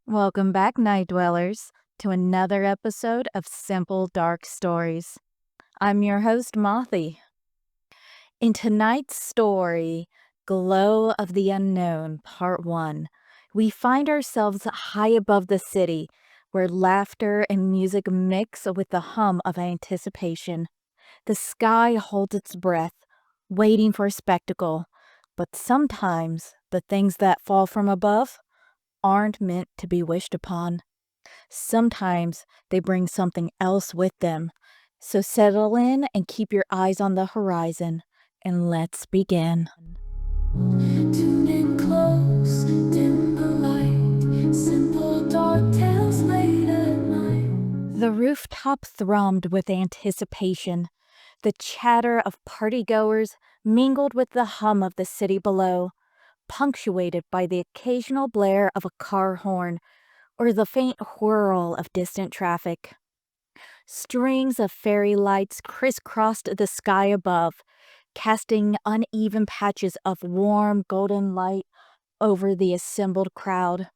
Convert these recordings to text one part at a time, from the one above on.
Welcome back, Night Dwellers, to another episode of Simple Dark Stories. I'm your host, Mothy. In tonight's story, Glow of the Unknown, Part 1, we find ourselves high above the city, where laughter and music mix with the hum of anticipation. The sky holds its breath, waiting for a spectacle, but sometimes the things that fall from above aren't meant to be wished upon. Sometimes they bring something else with them. So settle in and keep your eyes on the horizon, and let's begin. Tune in close, dim the light, simple dark tales late at night. The rooftop thrummed with anticipation. The chatter of partygoers mingled with the hum of the city below, punctuated by the occasional blare of a car horn or the faint whirl of distant traffic. Strings of fairy lights crisscrossed the sky above, casting uneven patches of warm golden light over the assembled crowd.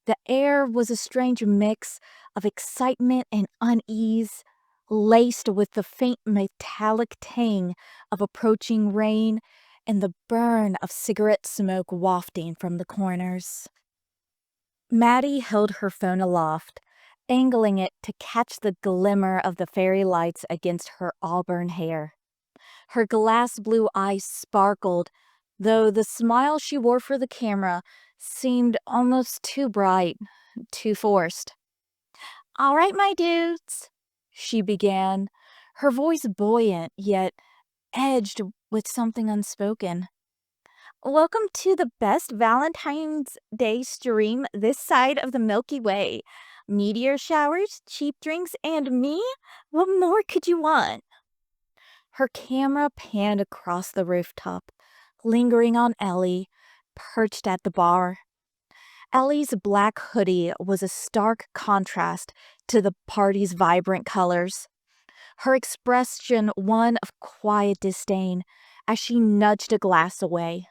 The air was a strange mix of excitement and unease, laced with the faint metallic tang of approaching rain and the burn of cigarette smoke wafting from the corners. Maddie held her phone aloft, angling it to catch the glimmer of the fairy lights against her auburn hair. Her glass blue eyes sparkled, though the smile she wore for the camera seemed almost too bright, too forced. "All right, my dudes," she began, her voice buoyant yet edged with something unspoken. "Welcome to the best Valentine's Day stream this side of the Milky Way. Meteor showers, cheap drinks, and me? What more could you want?" Her camera panned across the rooftop, lingering on Ellie, perched at the bar. Ellie's black hoodie was a stark contrast to the party's vibrant colors, her expression one of quiet disdain as she nudged a glass away.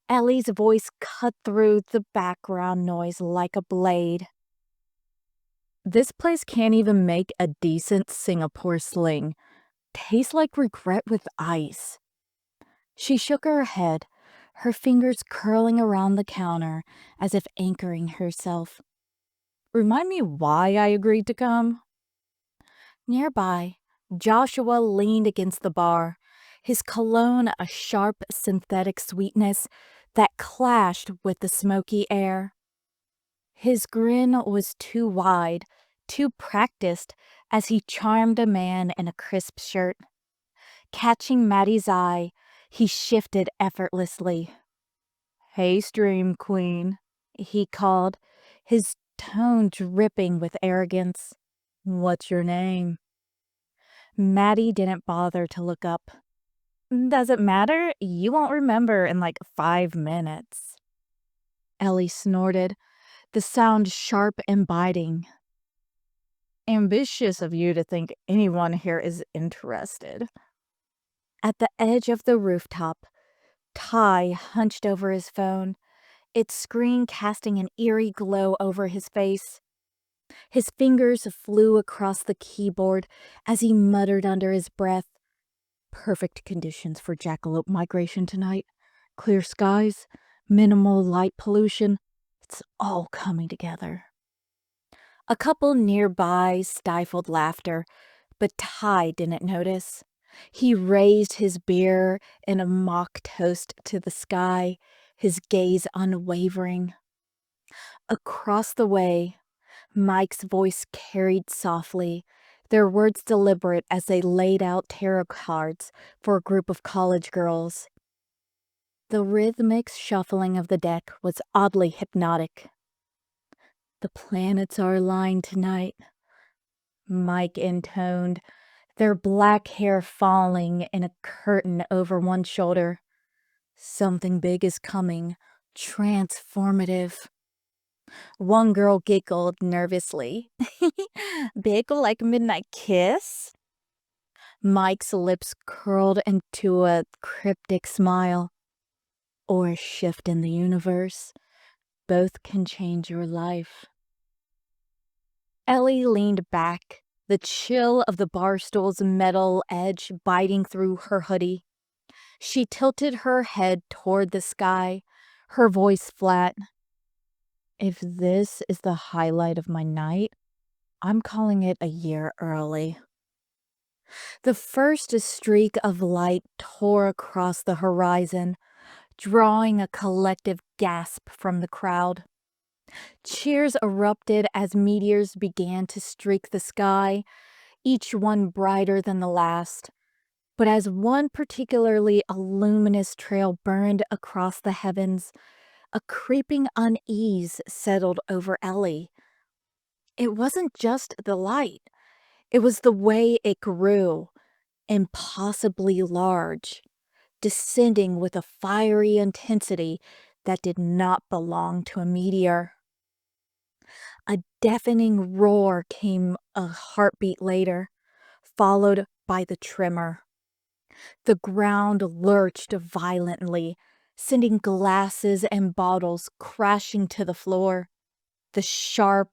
Ellie's voice cut through the background noise like a blade. "This place can't even make a decent Singapore sling. Tastes like regret with ice." She shook her head, her fingers curling around the counter as if anchoring herself. "Remind me why I agreed to come?" Nearby, Joshua leaned against the bar, his cologne a sharp synthetic sweetness that clashed with the smoky air. His grin was too wide, too practiced as he charmed a man in a crisp shirt. Catching Maddie's eye, he shifted effortlessly. "Hey, Stream Queen," he called, his tone dripping with arrogance. "What's your name?" Maddie didn't bother to look up. "Does it matter? You won't remember in like 5 minutes." Ellie snorted, the sound sharp and biting. "Ambitious of you to think anyone here is interested." At the edge of the rooftop, Ty hunched over his phone, its screen casting an eerie glow over his face. His fingers flew across the keyboard as he muttered under his breath, "Perfect conditions for jackalope migration tonight. Clear skies, minimal light pollution. It's all coming together." A couple nearby stifled laughter, but Ty didn't notice. He raised his beer in a mock toast to the sky, his gaze unwavering. Across the way, Mike's voice carried softly, their words deliberate as they laid out tarot cards for a group of college girls. The rhythmic shuffling of the deck was oddly hypnotic. "The planets are aligned tonight," Mike intoned, their black hair falling in a curtain over one shoulder. "Something big is coming, transformative." One girl giggled nervously. "Big like midnight kiss?" Mike's lips curled into a cryptic smile. "Or a shift in the universe. both can change your life. Ellie leaned back, the chill of the bar stool's metal edge biting through her hoodie. She tilted her head toward the sky, her voice flat. If this is the highlight of my night, I'm calling it a year early. The first streak of light tore across the horizon, drawing a collective gasp from the crowd. Cheers erupted as meteors began to streak the sky, each one brighter than the last. But as one particularly luminous trail burned across the heavens, a creeping unease settled over Ellie. It wasn't just the light, it was the way it grew, impossibly large, descending with a fiery intensity that did not belong to a meteor. A deafening roar came a heartbeat later, followed by the tremor. The ground lurched violently, sending glasses and bottles crashing to the floor. The sharp,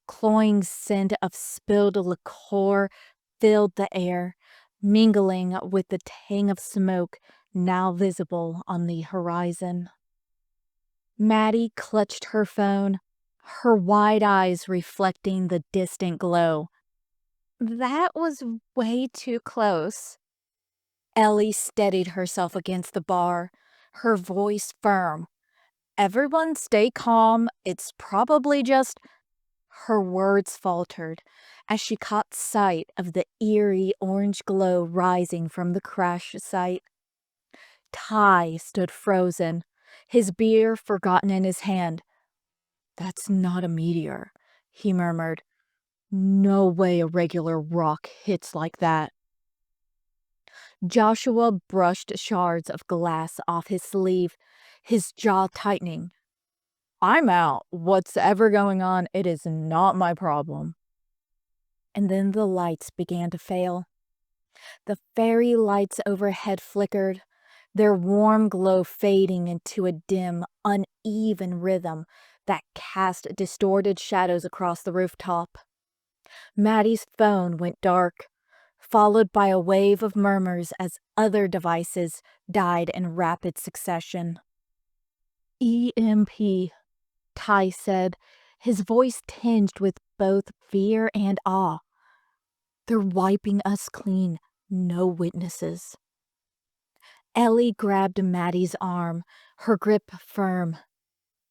cloying scent of spilled liqueur filled the air, mingling with the tang of smoke now visible on the horizon. Maddie clutched her phone, her wide eyes reflecting the distant glow. That was way too close. Ellie steadied herself against the bar, her voice firm. Everyone stay calm. It's probably just. Her words faltered as she caught sight of the eerie orange glow rising from the crash site. Ty stood frozen, his beer forgotten in his hand. That's not a meteor, he murmured. No way a regular rock hits like that. Joshua brushed shards of glass off his sleeve, his jaw tightening. I'm out. What's ever going on, it is not my problem. And then the lights began to fail. The fairy lights overhead flickered, their warm glow fading into a dim, uneven rhythm that cast distorted shadows across the rooftop. Maddie's phone went dark, followed by a wave of murmurs as other devices died in rapid succession. EMP, Ty said, his voice tinged with both fear and awe. They're wiping us clean, no witnesses. Ellie grabbed Maddie's arm, her grip firm.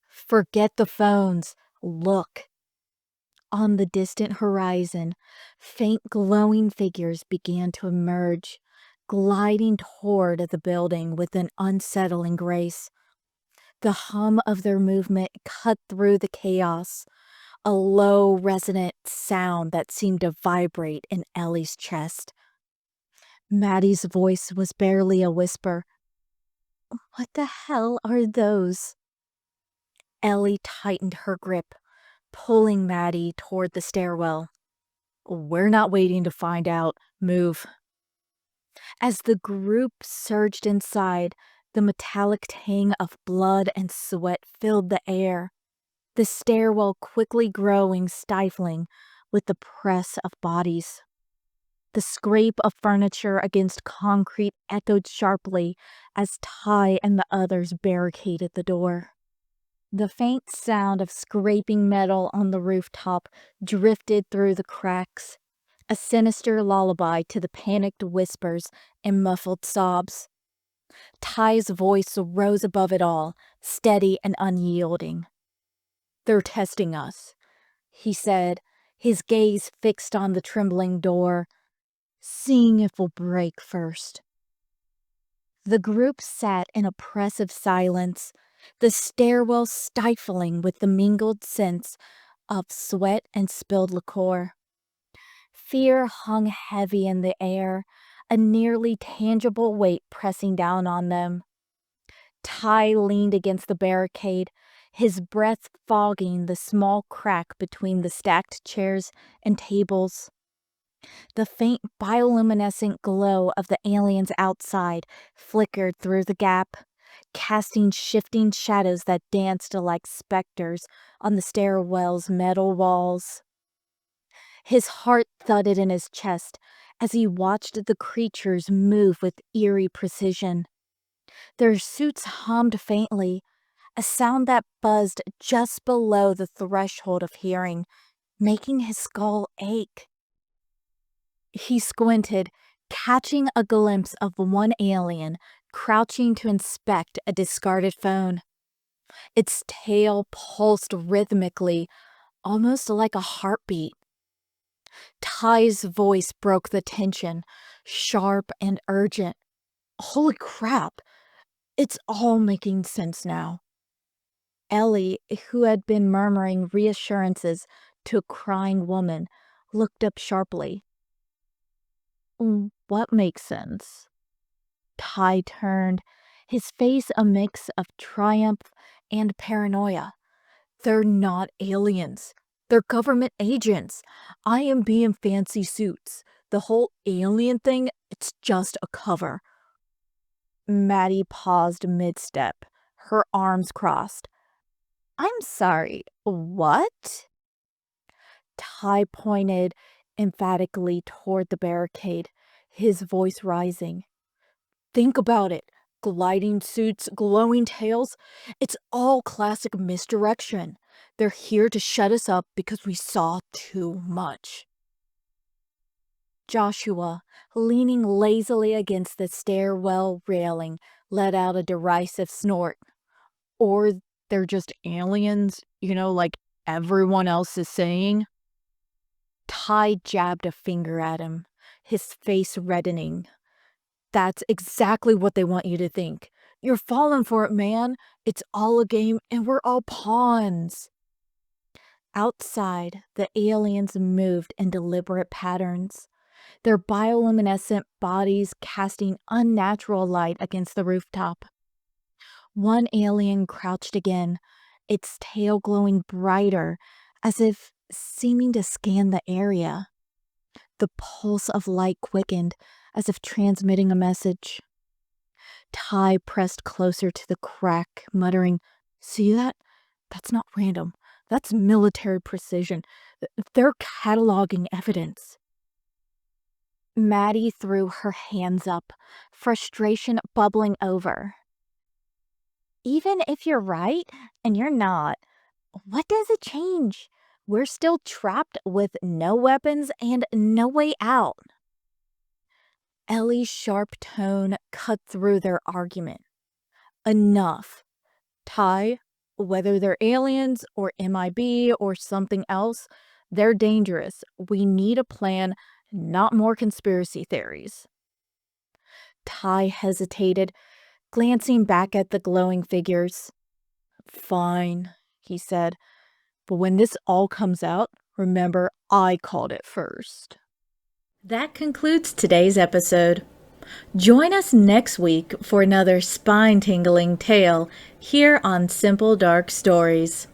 Forget the phones. Look. On the distant horizon, faint glowing figures began to emerge, gliding toward the building with an unsettling grace. The hum of their movement cut through the chaos, a low, resonant sound that seemed to vibrate in Ellie's chest. Maddie's voice was barely a whisper. What the hell are those? Ellie tightened her grip, pulling Maddie toward the stairwell. We're not waiting to find out. Move. As the group surged inside, the metallic tang of blood and sweat filled the air, the stairwell quickly growing stifling with the press of bodies. The scrape of furniture against concrete echoed sharply as Ty and the others barricaded the door. The faint sound of scraping metal on the rooftop drifted through the cracks, a sinister lullaby to the panicked whispers and muffled sobs. Ty's voice rose above it all, steady and unyielding. They're testing us, he said, his gaze fixed on the trembling door, seeing if we'll break first. The group sat in oppressive silence, the stairwell stifling with the mingled scents of sweat and spilled liqueur. Fear hung heavy in the air, a nearly tangible weight pressing down on them. Ty leaned against the barricade, his breath fogging the small crack between the stacked chairs and tables. The faint bioluminescent glow of the aliens outside flickered through the gap, casting shifting shadows that danced like specters on the stairwell's metal walls. His heart thudded in his chest as he watched the creatures move with eerie precision. Their suits hummed faintly, a sound that buzzed just below the threshold of hearing, making his skull ache. He squinted, catching a glimpse of one alien crouching to inspect a discarded phone. Its tail pulsed rhythmically, almost like a heartbeat. Ty's voice broke the tension, sharp and urgent. Holy crap! It's all making sense now. Ellie, who had been murmuring reassurances to a crying woman, looked up sharply. What makes sense? Ty turned, his face a mix of triumph and paranoia. They're not aliens. They're government agents. IMB in fancy suits. The whole alien thing, it's just a cover. Maddie paused mid-step, her arms crossed. I'm sorry, what? Ty pointed emphatically toward the barricade, his voice rising. Think about it. Gliding suits, glowing tails. It's all classic misdirection. They're here to shut us up because we saw too much. Joshua, leaning lazily against the stairwell railing, let out a derisive snort. Or they're just aliens, like everyone else is saying. Ty jabbed a finger at him, his face reddening. That's exactly what they want you to think. You're falling for it, man. It's all a game and we're all pawns. Outside, the aliens moved in deliberate patterns, their bioluminescent bodies casting unnatural light against the rooftop. One alien crouched again, its tail glowing brighter, as if seeming to scan the area. The pulse of light quickened, as if transmitting a message. Ty pressed closer to the crack, muttering, "See that? That's not random. That's military precision. They're cataloging evidence." Maddie threw her hands up, frustration bubbling over. Even if you're right, and you're not, what does it change? We're still trapped with no weapons and no way out. Ellie's sharp tone cut through their argument. Enough. Ty, whether they're aliens or MIB or something else, they're dangerous. We need a plan, not more conspiracy theories. Ty hesitated, glancing back at the glowing figures. Fine, he said, but when this all comes out, remember I called it first. That concludes today's episode. Join us next week for another spine-tingling tale here on Simple Dark Stories.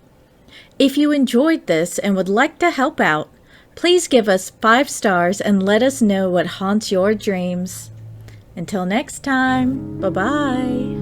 If you enjoyed this and would like to help out, please give us 5 stars and let us know what haunts your dreams. Until next time, bye-bye.